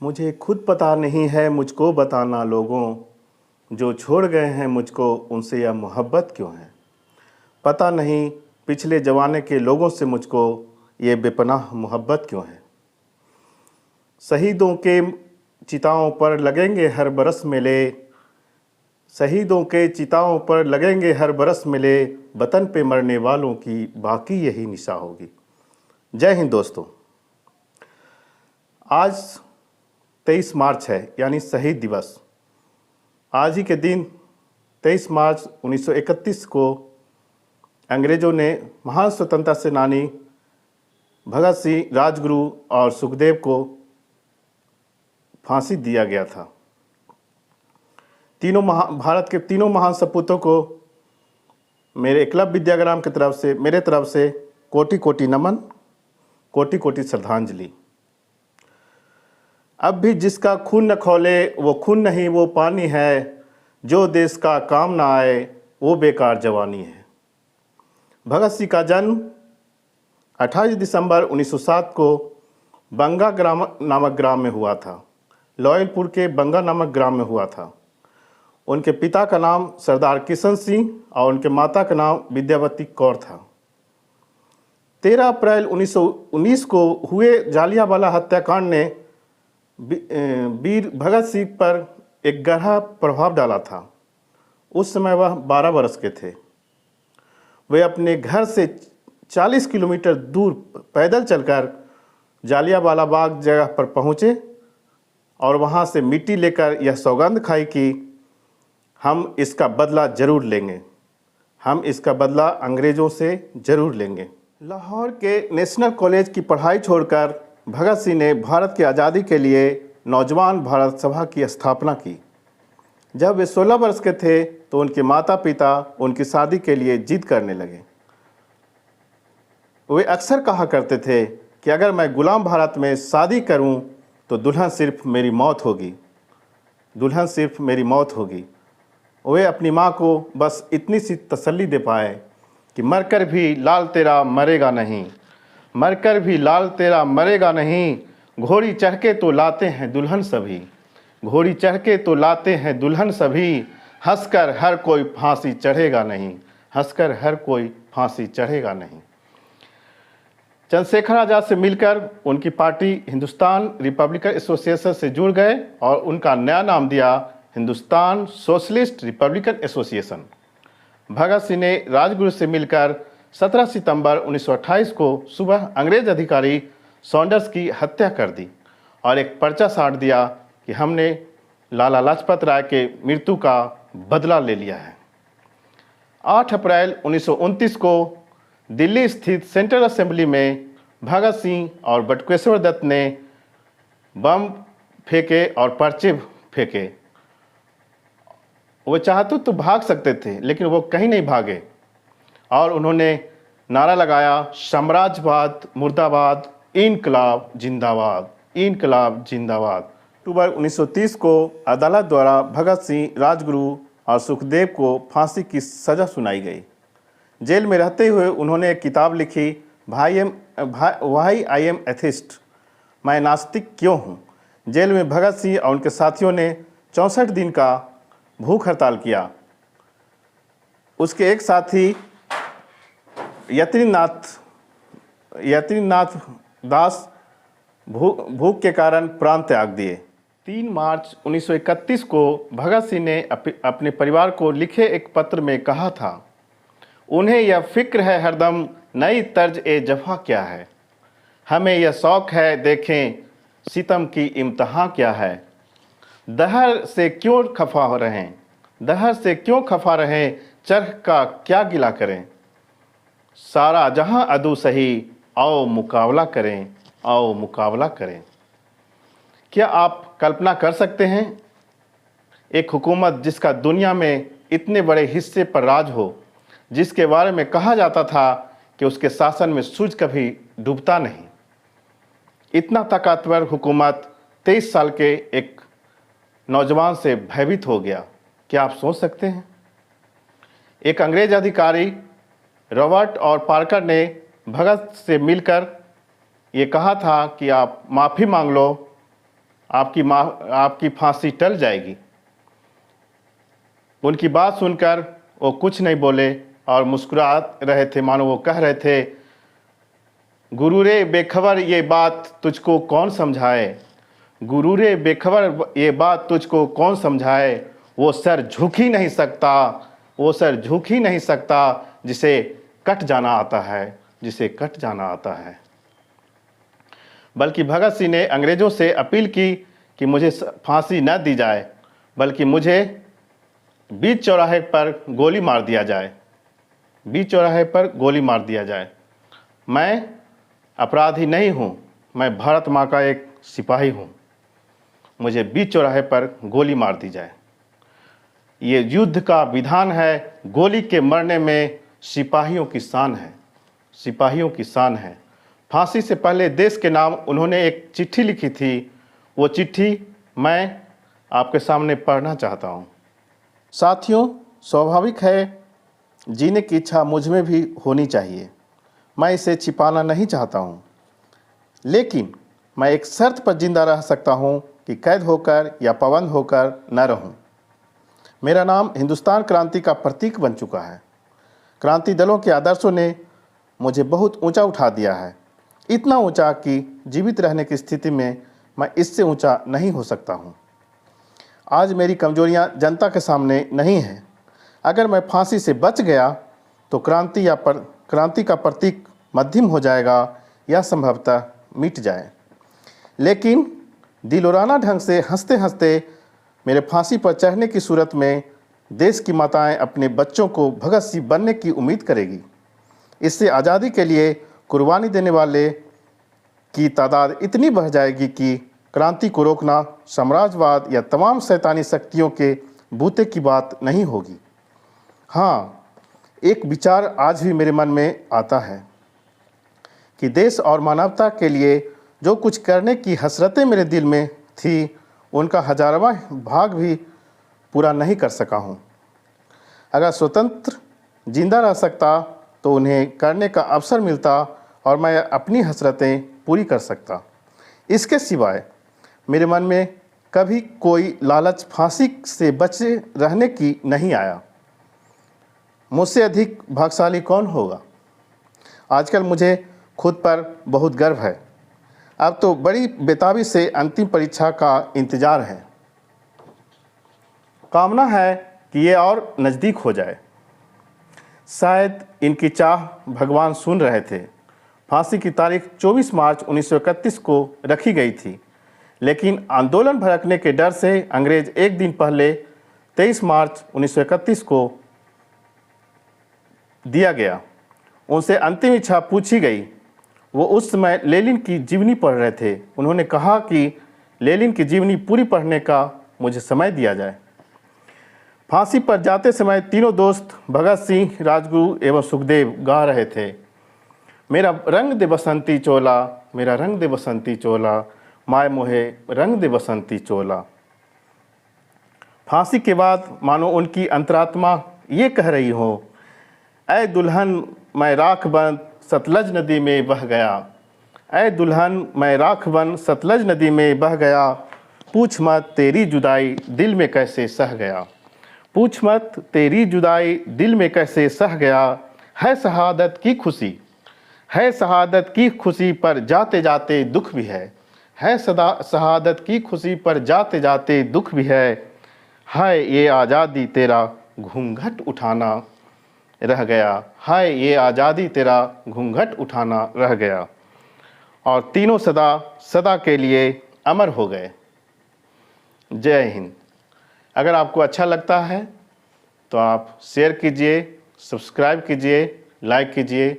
मुझे खुद पता नहीं है मुझको बताना लोगों, जो छोड़ गए हैं मुझको उनसे यह मोहब्बत क्यों है। पता नहीं पिछले ज़माने के लोगों से मुझको ये बेपनाह मोहब्बत क्यों है। शहीदों के चिताओं पर लगेंगे हर बरस मेले, शहीदों के चिताओं पर लगेंगे हर बरस मेले, वतन पे मरने वालों की बाकी यही निशा होगी। जय हिंद दोस्तों। आज 23 मार्च है, यानी शहीद दिवस। आज ही के दिन 23 मार्च 1931 को अंग्रेज़ों ने महान स्वतंत्रता सेनानी भगत सिंह, राजगुरु और सुखदेव को फांसी दिया गया था। भारत के तीनों महान सपूतों को मेरे एकलव्य विद्याग्राम की तरफ से, मेरे तरफ से कोटि कोटि नमन, कोटि कोटि श्रद्धांजलि। अब भी जिसका खून न खौले वो खून नहीं वो पानी है, जो देश का काम ना आए वो बेकार जवानी है। भगत सिंह का जन्म 28 दिसंबर 1907 को बंगा नामक ग्राम में हुआ था। लॉयलपुर के बंगा नामक ग्राम में हुआ था। उनके पिता का नाम सरदार किशन सिंह और उनके माता का नाम विद्यावती कौर था। 13 अप्रैल 1919 को हुए जालियांवाला हत्याकांड ने वीर भगत सिंह पर एक गहरा प्रभाव डाला था। उस समय वह 12 वर्ष के थे। वे अपने घर से 40 किलोमीटर दूर पैदल चलकर जालियांवाला बाग जगह पर पहुँचे और वहाँ से मिट्टी लेकर यह सौगंध खाई कि हम इसका बदला ज़रूर लेंगे, हम इसका बदला अंग्रेज़ों से ज़रूर लेंगे। लाहौर के नेशनल कॉलेज की पढ़ाई छोड़कर भगत सिंह ने भारत की आज़ादी के लिए नौजवान भारत सभा की स्थापना की। जब वे 16 वर्ष के थे तो उनके माता पिता उनकी शादी के लिए जिद करने लगे। वे अक्सर कहा करते थे कि अगर मैं गुलाम भारत में शादी करूं तो दुल्हन सिर्फ मेरी मौत होगी, दुल्हन सिर्फ मेरी मौत होगी। वे अपनी माँ को बस इतनी सी तसल्ली दे पाए कि मरकर भी लाल तेरा मरेगा नहीं, मरकर भी लाल तेरा मरेगा नहीं, घोड़ी चढ़ के तो लाते हैं दुल्हन सभी, घोड़ी चढ़ के तो लाते हैं दुल्हन सभी, हंसकर हर कोई फांसी चढ़ेगा नहीं, हंसकर हर कोई फांसी चढ़ेगा नहीं। चंद्रशेखर आज़ाद से मिलकर उनकी पार्टी हिंदुस्तान रिपब्लिकन एसोसिएशन से जुड़ गए और उनका नया नाम दिया Hindustan socialist Republican association. Bhagat Singh ने राजगुरु से मिलकर 17 सितंबर 1928 को सुबह अंग्रेज अधिकारी सॉन्डर्स की हत्या कर दी और एक पर्चा साट दिया कि हमने लाला लाजपत राय के मृत्यु का बदला ले लिया है। 8 अप्रैल 1929 को दिल्ली स्थित सेंट्रल असेंबली में भगत सिंह और बटुकेश्वर दत्त ने बम फेंके और पर्चे फेंके। वो चाहते तो भाग सकते थे, लेकिन वो कहीं नहीं भागे और उन्होंने नारा लगाया, साम्राज्यवाद मुर्दाबाद, इनकलाब जिंदाबाद, इनकलाब जिंदाबाद। अक्टूबर 1930 को अदालत द्वारा भगत सिंह, राजगुरु और सुखदेव को फांसी की सज़ा सुनाई गई। जेल में रहते हुए उन्होंने एक किताब लिखी, वाई आई एम एथिस्ट, मैं नास्तिक क्यों हूँ। जेल में भगत सिंह और उनके साथियों ने 64 दिन का भूख हड़ताल किया। उसके एक साथी यतीनाथ दास भूख के कारण प्राण त्याग दिए। 3 मार्च 1931 को भगत सिंह ने अपने परिवार को लिखे एक पत्र में कहा था, उन्हें यह फिक्र है हरदम नई तर्ज ए जफ़ा क्या है, हमें यह शौक़ है देखें सितम की इम्तहां क्या है। दहर से क्यों खफा हो रहें, दहर से क्यों खफा रहें, चरख का क्या गिला करें। सारा जहां अदू सही, आओ मुकाबला करें, आओ मुकाबला करें। क्या आप कल्पना कर सकते हैं एक हुकूमत जिसका दुनिया में इतने बड़े हिस्से पर राज हो, जिसके बारे में कहा जाता था कि उसके शासन में सूरज कभी डूबता नहीं। इतना ताकतवर हुकूमत 23 साल के एक नौजवान से भयभीत हो गया। क्या आप सोच सकते हैं? एक अंग्रेज अधिकारी रॉबर्ट और पार्कर ने भगत से मिलकर ये कहा था कि आप माफ़ी मांग लो, आपकी फांसी टल जाएगी। उनकी बात सुनकर वो कुछ नहीं बोले और मुस्कुरा रहे थे, मानो वो कह रहे थे, गुरु रे बेखबर ये बात तुझको कौन समझाए, गुरु रे बेखबर ये बात तुझको कौन समझाए, वो सर झुक ही नहीं सकता, वो सर झुक ही नहीं सकता जिसे कट जाना आता है, जिसे कट जाना आता है। बल्कि भगत सिंह ने अंग्रेज़ों से अपील की कि मुझे फांसी न दी जाए, बल्कि मुझे बीच चौराहे पर गोली मार दिया जाए, बीच चौराहे पर गोली मार दिया जाए। मैं अपराधी नहीं हूँ, मैं भारत माँ का एक सिपाही हूँ, मुझे बीच चौराहे पर गोली मार दी जाए। ये युद्ध का विधान है, गोली के मरने में सिपाहियों की शान है, सिपाहियों की शान है। फांसी से पहले देश के नाम उन्होंने एक चिट्ठी लिखी थी, वो चिट्ठी मैं आपके सामने पढ़ना चाहता हूँ। साथियों, स्वाभाविक है, जीने की इच्छा मुझ में भी होनी चाहिए, मैं इसे छिपाना नहीं चाहता हूँ, लेकिन मैं एक शर्त पर जिंदा रह सकता हूँ कि कैद होकर या पाबंद होकर न रहूँ। मेरा नाम हिंदुस्तान क्रांति का प्रतीक बन चुका है। क्रांति दलों के आदर्शों ने मुझे बहुत ऊंचा उठा दिया है, इतना ऊंचा कि जीवित रहने की स्थिति में मैं इससे ऊंचा नहीं हो सकता हूँ। आज मेरी कमजोरियाँ जनता के सामने नहीं हैं। अगर मैं फांसी से बच गया तो क्रांति का प्रतीक मध्यम हो जाएगा या संभवतः मिट जाए। लेकिन दिलोराना ढंग से हंसते हंसते मेरे फांसी पर चढ़ने की सूरत में देश की माताएं अपने बच्चों को भगत सिंह बनने की उम्मीद करेगी। इससे आज़ादी के लिए कुर्बानी देने वाले की तादाद इतनी बढ़ जाएगी कि क्रांति को रोकना साम्राज्यवाद या तमाम शैतानी शक्तियों के बूते की बात नहीं होगी। हाँ, एक विचार आज भी मेरे मन में आता है कि देश और मानवता के लिए जो कुछ करने की हसरतें मेरे दिल में थी, उनका हजारवां भाग भी पूरा नहीं कर सका हूँ। अगर स्वतंत्र जिंदा रह सकता तो उन्हें करने का अवसर मिलता और मैं अपनी हसरतें पूरी कर सकता। इसके सिवाय मेरे मन में कभी कोई लालच फांसी से बचे रहने की नहीं आया। मुझसे अधिक भाग्यशाली कौन होगा। आजकल मुझे खुद पर बहुत गर्व है। अब तो बड़ी बेताबी से अंतिम परीक्षा का इंतज़ार है। कामना है कि ये और नज़दीक हो जाए। शायद इनकी चाह भगवान सुन रहे थे। फांसी की तारीख 24 मार्च 1931 को रखी गई थी, लेकिन आंदोलन भड़कने के डर से अंग्रेज एक दिन पहले 23 मार्च 1931 को दिया गया। उनसे अंतिम इच्छा पूछी गई। वो उस समय लेनिन की जीवनी पढ़ रहे थे। उन्होंने कहा कि लेनिन की जीवनी पूरी पढ़ने का मुझे समय दिया जाए। फांसी पर जाते समय तीनों दोस्त भगत सिंह, राजगुरु एवं सुखदेव गा रहे थे, मेरा रंग दे बसंती चोला, मेरा रंग दे बसंती चोला, माय मोहे रंग दे बसंती चोला। फांसी के बाद मानो उनकी अंतरात्मा ये कह रही हो, ऐ दुल्हन मैं राख बन सतलज नदी में बह गया, ऐ दुल्हन मैं राख बन सतलज नदी में बह गया, पूछ मत तेरी जुदाई दिल में कैसे सह गया, पूछ मत तेरी जुदाई दिल में कैसे सह गया, है शहादत की खुशी, है शहादत की खुशी पर जाते जाते दुख भी है सदा शहादत की खुशी पर जाते जाते दुख भी है ये आज़ादी तेरा घूंघट उठाना रह गया, है ये आज़ादी तेरा घूंघट उठाना रह गया। और तीनों सदा सदा के लिए अमर हो गए। जय हिंद। अगर आपको अच्छा लगता है तो आप शेयर कीजिए, सब्सक्राइब कीजिए, लाइक कीजिए।